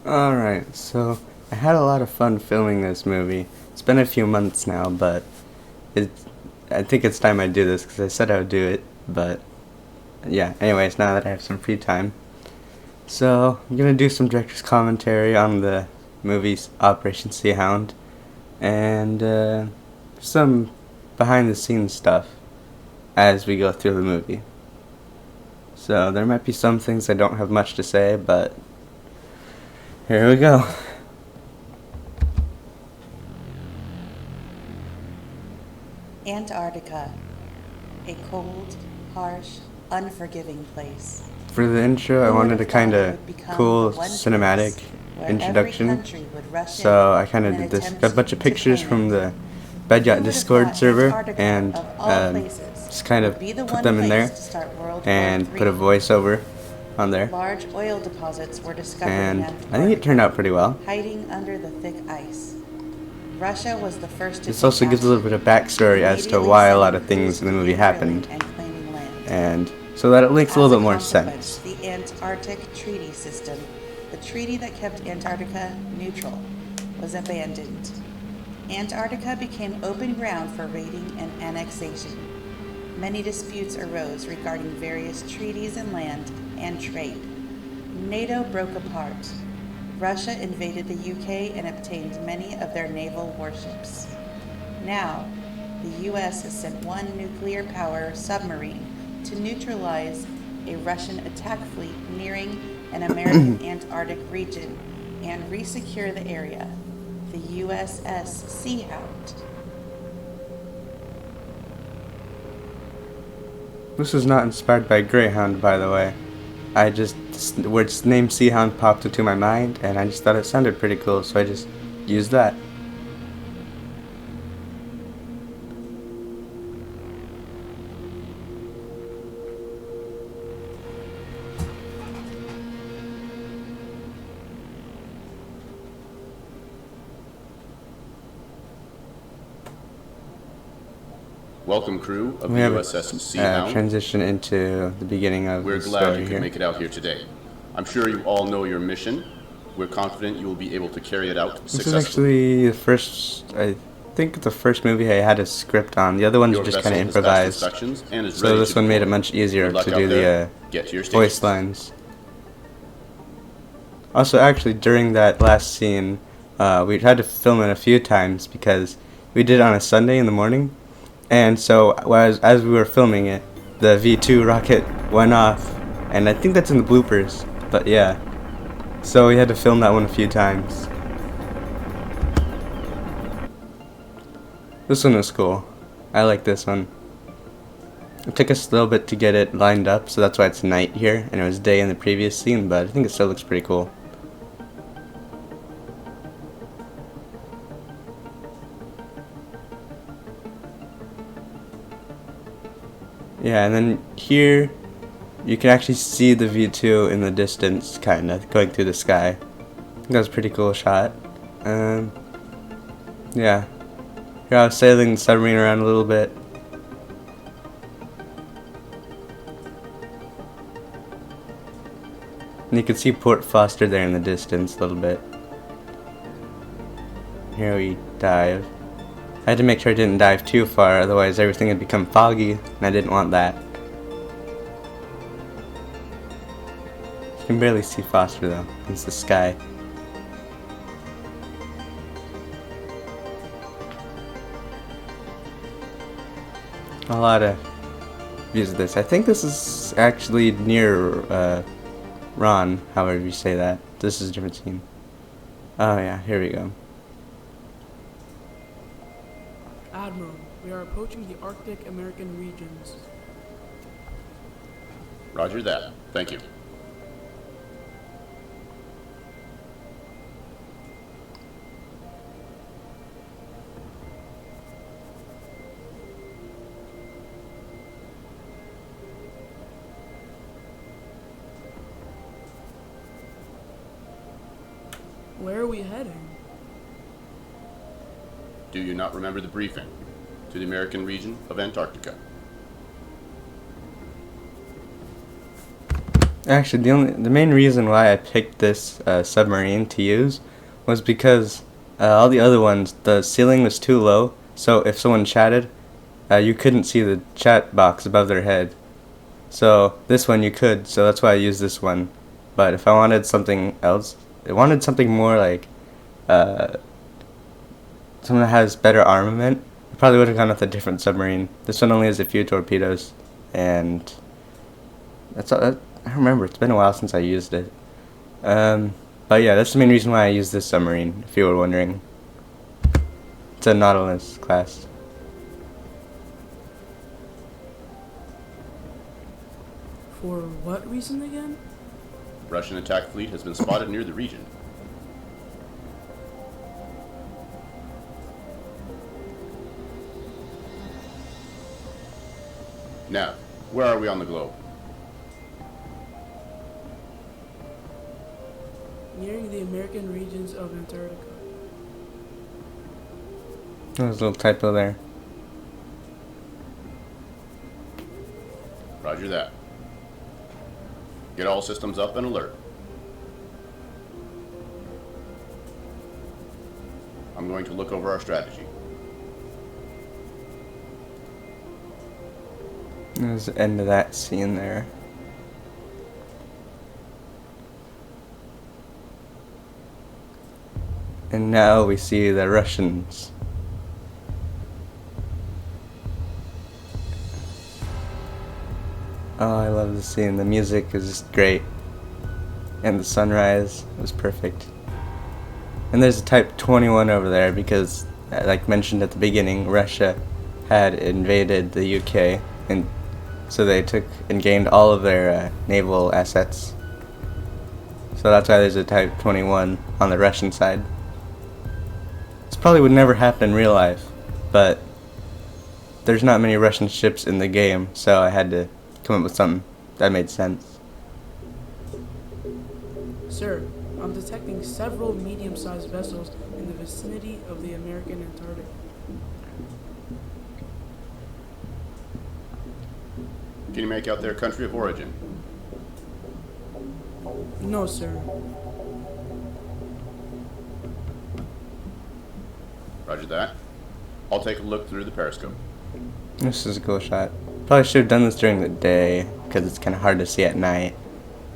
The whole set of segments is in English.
Alright, so I had a lot of fun filming this movie. It's been a few months now, but it, I think it's time I do this because I said I would do it. But yeah, anyways, now that I have some free time. So I'm going to do some director's commentary on the movie's Operation Seahound and some behind the scenes stuff as we go through the movie. So there might be some things I don't have much to say, but here we go. Antarctica, a cold, harsh, unforgiving place. For the intro, I wanted a kind of cool cinematic introduction, so I kind of did this. Got a bunch of pictures from the Bedyacht Discord server, and just kind of put them in there, and put a voiceover on there. Large oil deposits were discovered And in I Antarctica, think it turned out pretty well. hiding under the thick ice. Russia was the first to This also gives a little bit of backstory as to why a lot of things in the movie happened, and so that it makes a little bit more sense. The Antarctic Treaty System, the treaty that kept Antarctica neutral, was abandoned. Antarctica became open ground for raiding and annexation. Many disputes arose regarding various treaties in land and trade. NATO broke apart. Russia invaded the UK and obtained many of their naval warships. Now, the US has sent one nuclear power submarine to neutralize a Russian attack fleet nearing an American Antarctic region and resecure the area, the USS Seahound. This is not inspired by Greyhound, by the way. The word's name Seahound popped into my mind, and I just thought it sounded pretty cool, so I just used that. Welcome, crew of the We have USS a Seahound. transition into the beginning of We're the glad story you could here. make it out here today. I'm sure you all know your mission. We're confident you will be able to carry it out This successfully. is actually the first, I think the first movie I had a script on. The other ones Your are just vessel kind of has passed improvised. inspections and is So ready this to one made it deploy. much easier Good luck to out do there. the Get to your voice stations. lines. Also, actually, during that last scene, we tried to film it a few times because we did it on a Sunday in the morning. And so, as we were filming it, the V2 rocket went off. And I think that's in the bloopers. But yeah. So we had to film that one a few times. This one was cool. I like this one. It took us a little bit to get it lined up, so that's why it's night here, and it was day in the previous scene, but I think it still looks pretty cool. Yeah, and then here, you can actually see the V2 in the distance, kinda, going through the sky. I think that was a pretty cool shot. Yeah. Here I was sailing the submarine around a little bit. And you can see Port Foster there in the distance a little bit. Here we dive. I had to make sure I didn't dive too far, otherwise everything would become foggy, and I didn't want that. You can barely see Foster though, it's the sky. A lot of views of this. I think this is actually near Ron, however you say that. This is a different scene. Oh yeah, here we go. Admiral, we are approaching the Arctic American regions. Roger that. Thank you. Where are we heading? Do you not remember the briefing? To the American region of Antarctica. Actually, the main reason why I picked this submarine to use was because all the other ones, the ceiling was too low, so if someone chatted, you couldn't see the chat box above their head. So this one you could, so that's why I used this one. But if I wanted something else, I wanted something more like uh, something that has better armament. I probably would have gone with a different submarine. This one only has a few torpedoes, and that's all. I remember it's been a while since I used it. But yeah, that's the main reason why I used this submarine. If you were wondering, it's a Nautilus class. For what reason again? Russian attack fleet has been spotted near the region. Now, where are we on the globe? Nearing the American regions of Antarctica. There's a little typo there. Roger that. Get all systems up and alert. I'm going to look over our strategy. There's the end of that scene there. And now we see the Russians. Oh, I love the scene. The music is just great. And the sunrise was perfect. And there's a Type 21 over there because, like mentioned at the beginning, Russia had invaded the UK, and so they took and gained all of their naval assets. So that's why there's a Type 21 on the Russian side. This probably would never happen in real life, but there's not many Russian ships in the game, so I had to come up with something that made sense. Sir, I'm detecting several medium-sized vessels in the vicinity of the American Antarctic. Can you make out their country of origin? No, sir. Roger that. I'll take a look through the periscope. This is a cool shot. Probably should have done this during the day, because it's kind of hard to see at night.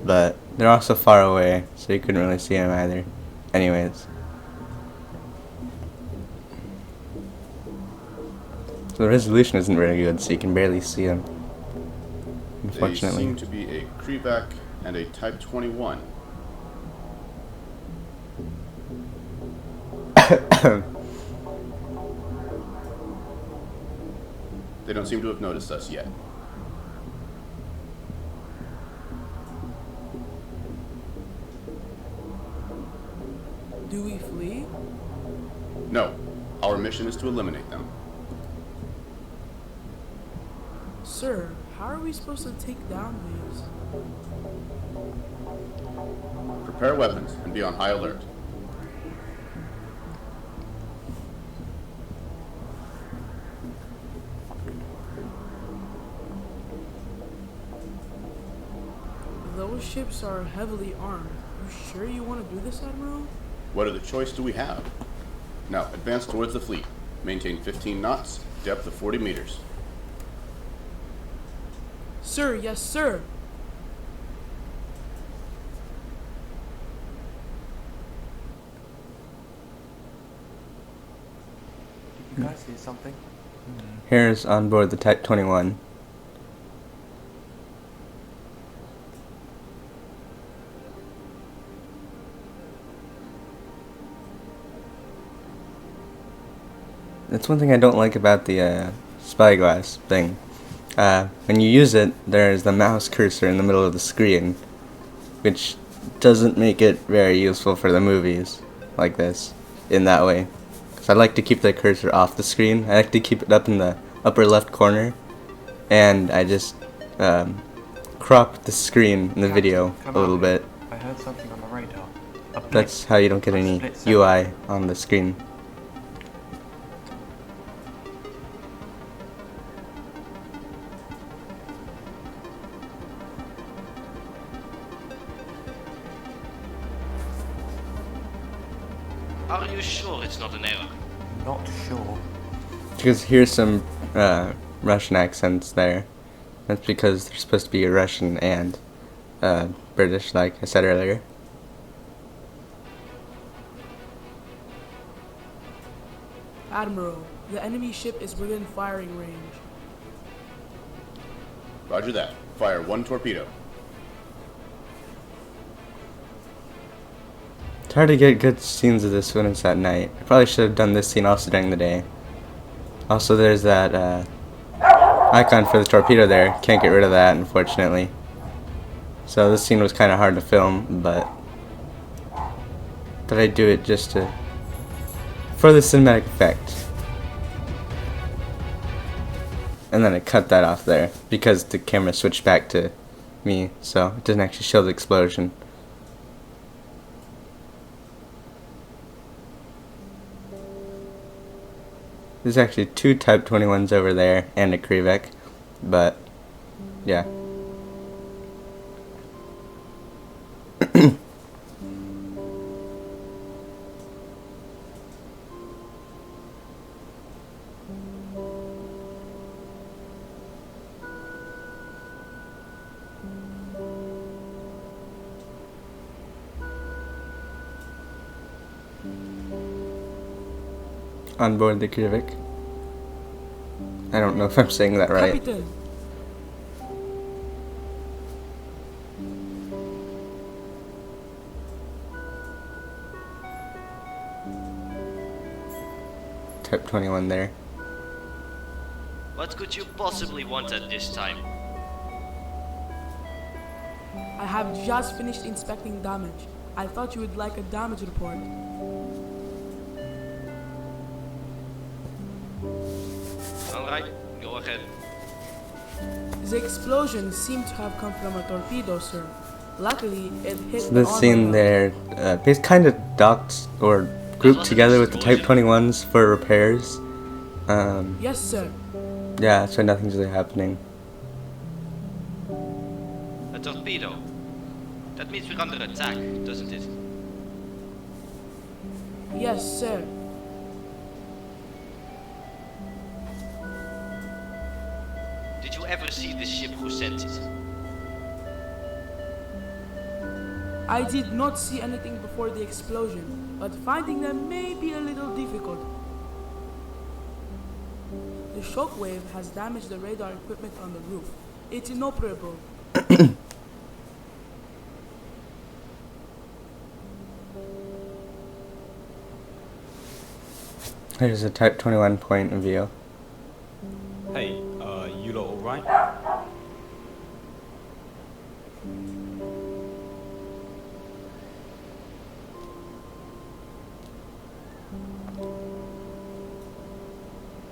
But they're also far away, so you couldn't really see them either. Anyways. So the resolution isn't very good, so you can barely see them. Unfortunately. They seem to be a Krivak and a Type 21. They don't seem to have noticed us yet. Do we flee? No. Our mission is to eliminate them. Sir, how are we supposed to take down these? Prepare weapons and be on high alert. Those ships are heavily armed. You sure you want to do this, Admiral? What other choice do we have? Now, advance towards the fleet. Maintain 15 knots, depth of 40 meters. Sir, yes, sir. You guys see something? Here's on board the Type 21. That's one thing I don't like about the spyglass thing. When you use it, there's the mouse cursor in the middle of the screen, which doesn't make it very useful for the movies like this, in that way. Because I like to keep the cursor off the screen. I like to keep it up in the upper left corner, and I just crop the screen in the video a little bit. I heard something on the radar. A blip. That's how you don't get any Split second. UI on the screen. Are you sure it's not an error? Not sure. Because here's some Russian accents there. That's because they're supposed to be Russian and British, like I said earlier. Admiral, the enemy ship is within firing range. Roger that. Fire 1 torpedo. It's hard to get good scenes of this when it's at night. I probably should have done this scene also during the day. Also, there's that icon for the torpedo there. Can't get rid of that, unfortunately. So this scene was kind of hard to film, but thought I'd do it just for the cinematic effect. And then I cut that off there because the camera switched back to me, so it doesn't actually show the explosion. There's actually 2 Type 21s over there and a Krivek, but yeah. On board the Krivek. I don't know if I'm saying that right. Captain, Type 21 there. What could you possibly want at this time? I have just finished inspecting damage. I thought you would like a damage report. Alright, go ahead. The explosion seemed to have come from a torpedo, sir. Luckily, it hit So the this armor scene mount. there, it's kind of docked or grouped together with the Type 21s for repairs. Yes, sir. Yeah, so nothing's really happening. A torpedo. That means we're under attack, doesn't it? Yes, sir. Did you ever see the ship who sent it? I did not see anything before the explosion, but finding them may be a little difficult. The shockwave has damaged the radar equipment on the roof. It's inoperable. There's a Type 21 point of view. Hey, you lot alright?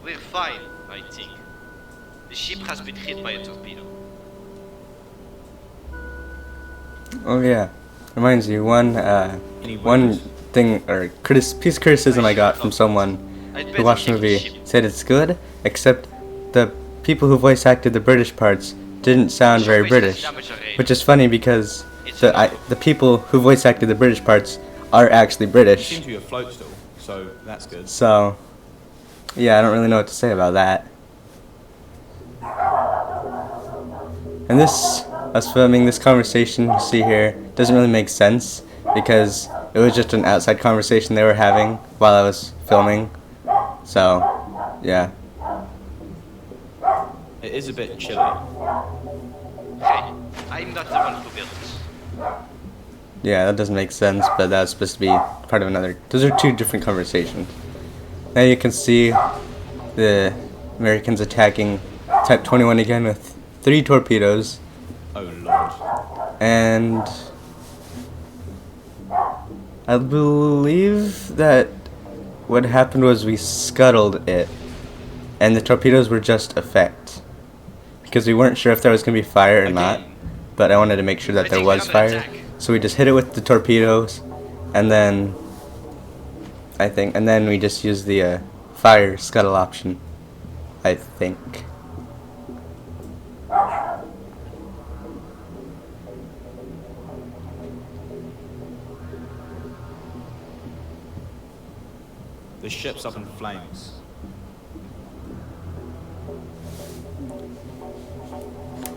We're fine, I think. The ship has been hit by a torpedo. Oh yeah, reminds you one thing or piece of criticism I got from someone who watched the movie said it's good, except the people who voice acted the British parts didn't sound very British, which is funny because the people who voice acted the British parts are actually You British. seem to be afloat still, so that's good. So yeah, I don't really know what to say about that. And us filming this conversation you see here doesn't really make sense because it was just an outside conversation they were having while I was filming. So, yeah. It is a bit chilly. Hey, I'm not the one who built this. Yeah, that doesn't make sense, but that's supposed to be part of another. Those are 2 different conversations. Now you can see the Americans attacking Type 21 again with 3 torpedoes. Oh lord. And I believe that what happened was we scuttled it, and the torpedoes were just effect, because we weren't sure if there was going to be fire or not, but I wanted to make sure that there was fire, so we just hit it with the torpedoes, and then we just used the fire scuttle option, I think. The ship's up in flames.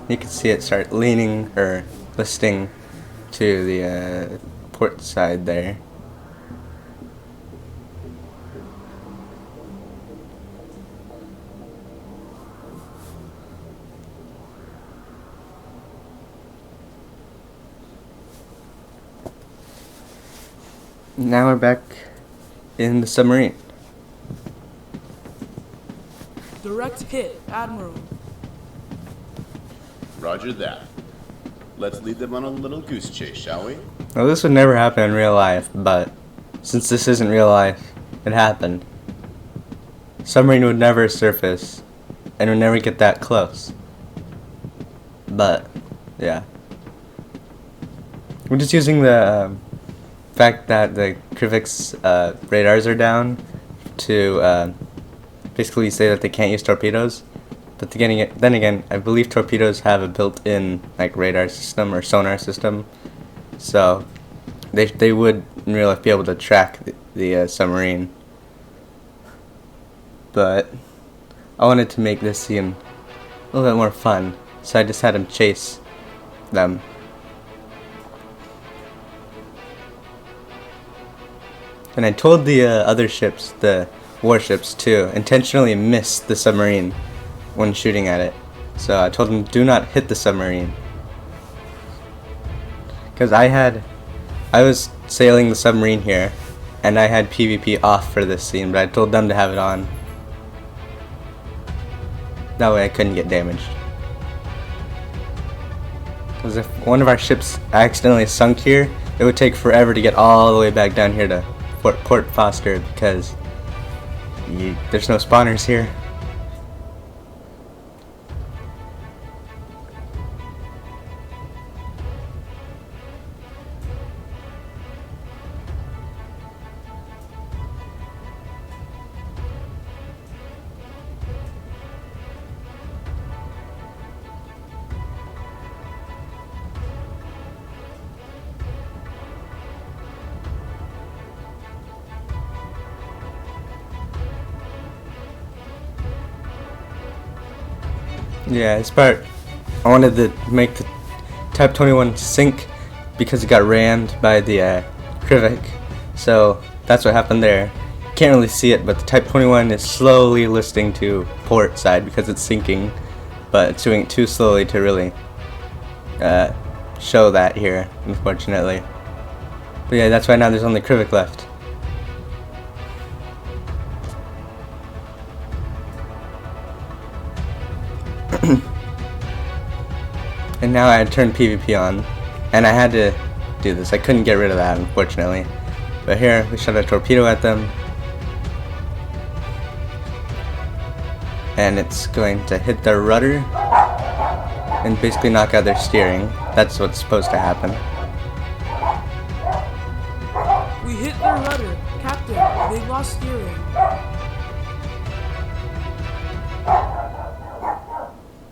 You can see it start leaning or listing to the port side there. Now we're back in the submarine. Direct hit, Admiral. Roger that. Let's lead them on a little goose chase, shall we? Well, this would never happen in real life, but since this isn't real life, it happened. Submarine would never surface and would never get that close. But, yeah. We're just using the fact that the Krivik's radars are down to basically say that they can't use torpedoes. But then again, I believe torpedoes have a built-in like radar system or sonar system, so they would in real life be able to track the submarine. But I wanted to make this scene a little bit more fun, so I just had him chase them. And I told the other ships, the warships, to intentionally miss the submarine when shooting at it. So I told them, do not hit the submarine. Because I was sailing the submarine here, and I had PvP off for this scene, but I told them to have it on. That way I couldn't get damaged. Because if one of our ships accidentally sunk here, it would take forever to get all the way back down here to Port Foster, because there's no spawners here. Yeah, this part, I wanted to make the Type 21 sink because it got rammed by the Krivik, so that's what happened there. Can't really see it, but the Type 21 is slowly listing to port side because it's sinking, but it's doing it too slowly to really show that here, unfortunately. But yeah, that's why now there's only Krivik left. And now I had turned PvP on, and I had to do this. I couldn't get rid of that, unfortunately. But here, we shot a torpedo at them, and it's going to hit their rudder and basically knock out their steering. That's what's supposed to happen. We hit their rudder. Captain, they lost steering.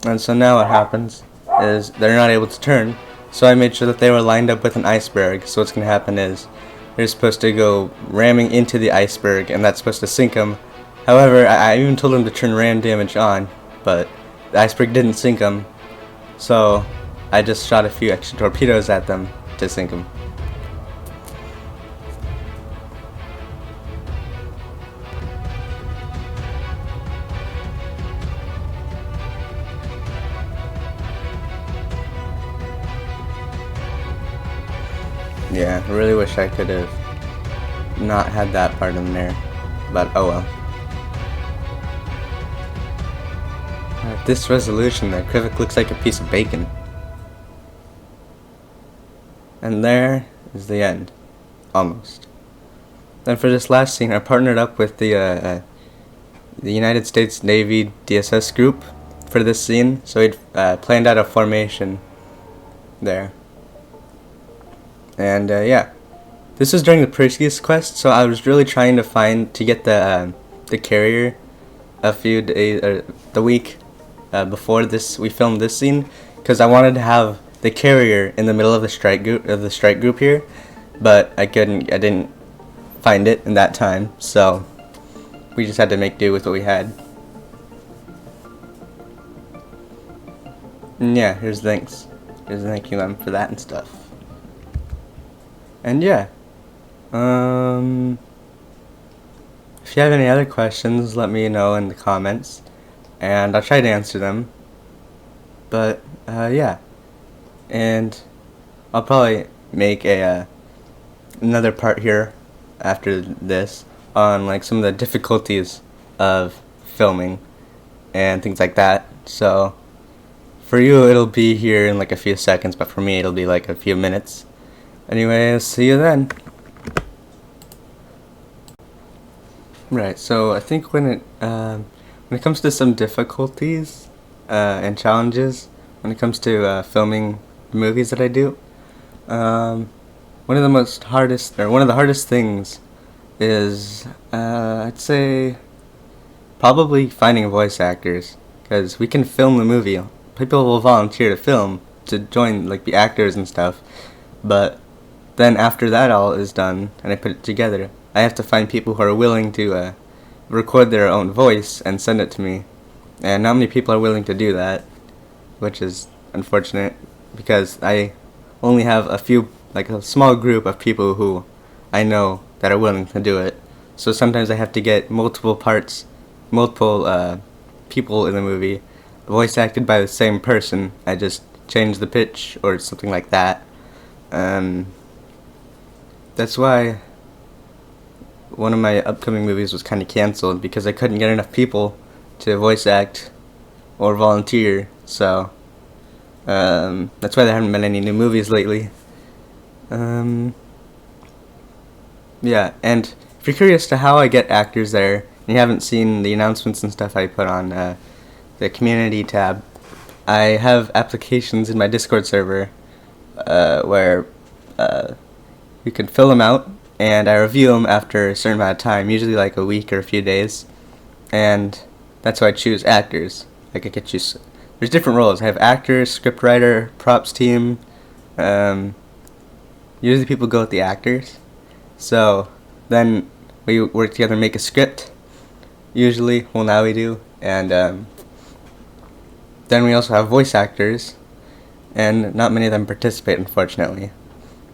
And so now what happens is they're not able to turn, so I made sure that they were lined up with an iceberg. So what's going to happen is they're supposed to go ramming into the iceberg, and that's supposed to sink them. However, I even told them to turn ram damage on, but the iceberg didn't sink them, so I just shot a few extra torpedoes at them to sink them. Yeah, I really wish I could have not had that part in there, but oh well. At this resolution, the Krivik looks like a piece of bacon. And there is the end. Almost. Then for this last scene, I partnered up with the United States Navy DSS group for this scene, so we'd planned out a formation there. And yeah, this was during the Perseus quest, so I was really trying to get the carrier a few days, or the week before we filmed this scene, because I wanted to have the carrier in the middle of the strike group here, but I didn't find it in that time, so we just had to make do with what we had. And yeah, here's thanks. Here's a thank you for that and stuff. And yeah. If you have any other questions, let me know in the comments, and I'll try to answer them. But yeah, and I'll probably make another part here after this on like some of the difficulties of filming and things like that. So for you it'll be here in like a few seconds, but for me it'll be like a few minutes. Anyways, see you then. Right, so I think when it comes to some difficulties and challenges, when it comes to filming the movies that I do, one of the hardest things is I'd say probably finding voice actors, because we can film the movie. People will volunteer to film to join, like, be actors and stuff, but then after that all is done and I put it together, I have to find people who are willing to record their own voice and send it to me. And not many people are willing to do that, which is unfortunate, because I only have a small group of people who I know that are willing to do it. So sometimes I have to get multiple people in the movie voice acted by the same person. I just change the pitch or something like that. That's why one of my upcoming movies was kind of canceled, because I couldn't get enough people to voice act or volunteer. So that's why there haven't been any new movies lately. Yeah, and if you're curious to how I get actors there, and you haven't seen the announcements and stuff I put on the community tab, I have applications in my Discord server where you can fill them out, and I review them after a certain amount of time, usually like a week or a few days, and that's how I choose actors. Like I could choose, there's different roles. I have actor, scriptwriter, props team. Usually people go with the actors, so then we work together and make a script. Usually, well, now we do, and then we also have voice actors, and not many of them participate, unfortunately,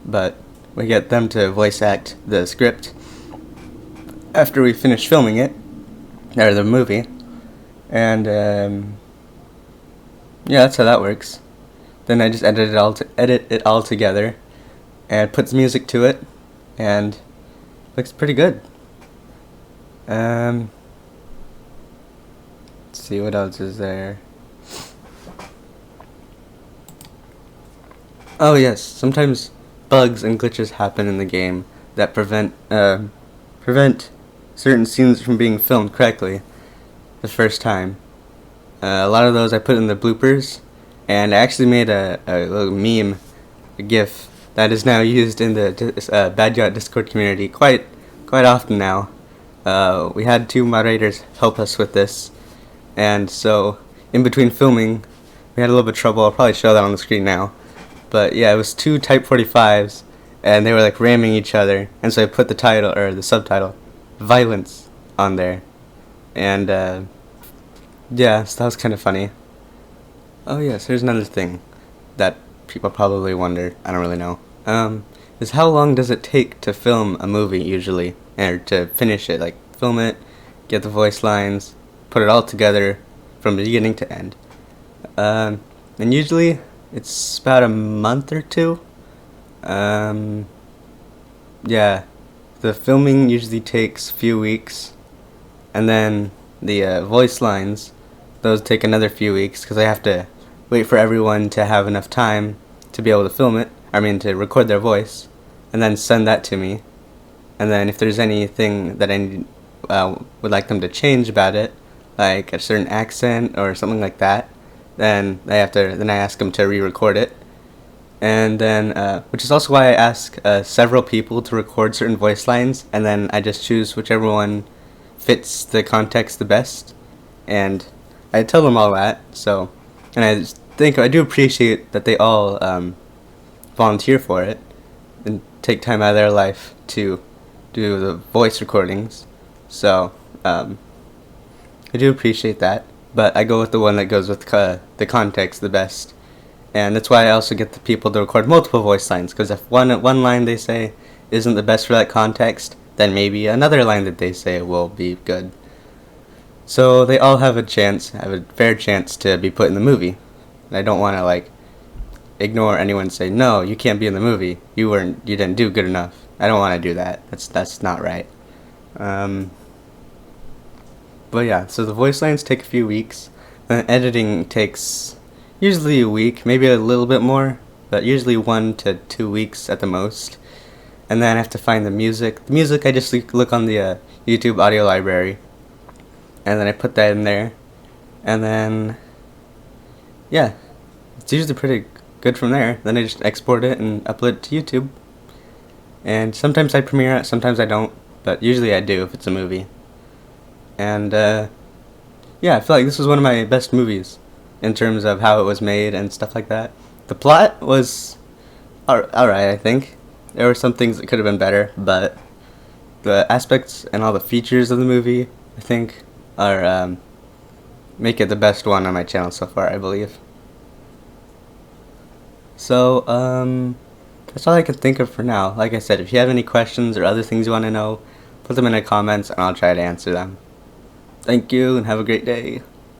but we get them to voice act the script after we finish filming it, or the movie, and yeah, that's how that works. Then I just edit it all together, and puts music to it, and looks pretty good. Let's see what else is there. Oh yes, sometimes bugs and glitches happen in the game that prevent certain scenes from being filmed correctly the first time. A lot of those I put in the bloopers, and I actually made a little meme, a GIF that is now used in the Bad Yacht Discord community quite often now. We had 2 moderators help us with this, and so in between filming we had a little bit of trouble. I'll probably show that on the screen now. But yeah, it was 2 Type 45s, and they were like ramming each other, and so I put the title, or the subtitle, Violence, on there. And yeah, so that was kind of funny. Oh yes, here's another thing that people probably wonder, I don't really know, is how long does it take to film a movie usually, or to finish it, like film it, get the voice lines, put it all together from beginning to end. And usually it's about a month or 2. Yeah, the filming usually takes a few weeks, and then the voice lines, those take another few weeks, because I have to wait for everyone to have enough time to be able to film it, to record their voice, and then send that to me. And then if there's anything that I would like them to change about it, like a certain accent or something like that, then I ask them to re-record it. And then, which is also why I ask several people to record certain voice lines, and then I just choose whichever one fits the context the best, and I tell them all that. So, and I do appreciate that they all volunteer for it and take time out of their life to do the voice recordings. So I do appreciate that, but I go with the one that goes with the context the best. And that's why I also get the people to record multiple voice lines, because if one line they say isn't the best for that context, then maybe another line that they say will be good. So they all have a fair chance to be put in the movie. And I don't want to like ignore anyone say, no, you can't be in the movie. You didn't do good enough. I don't want to do that. That's not right. But yeah, so the voice lines take a few weeks. And editing takes usually a week, maybe a little bit more, but usually 1 to 2 weeks at the most. And then I have to find the music. The music I just look on the YouTube audio library, and then I put that in there, and then yeah, it's usually pretty good from there. Then I just export it and upload it to YouTube. And sometimes I premiere it, sometimes I don't, but usually I do if it's a movie. And yeah, I feel like this was one of my best movies in terms of how it was made and stuff like that. The plot was alright, I think. There were some things that could have been better, but the aspects and all the features of the movie, I think, are make it the best one on my channel so far, I believe. So, that's all I can think of for now. Like I said, if you have any questions or other things you want to know, put them in the comments and I'll try to answer them. Thank you and have a great day.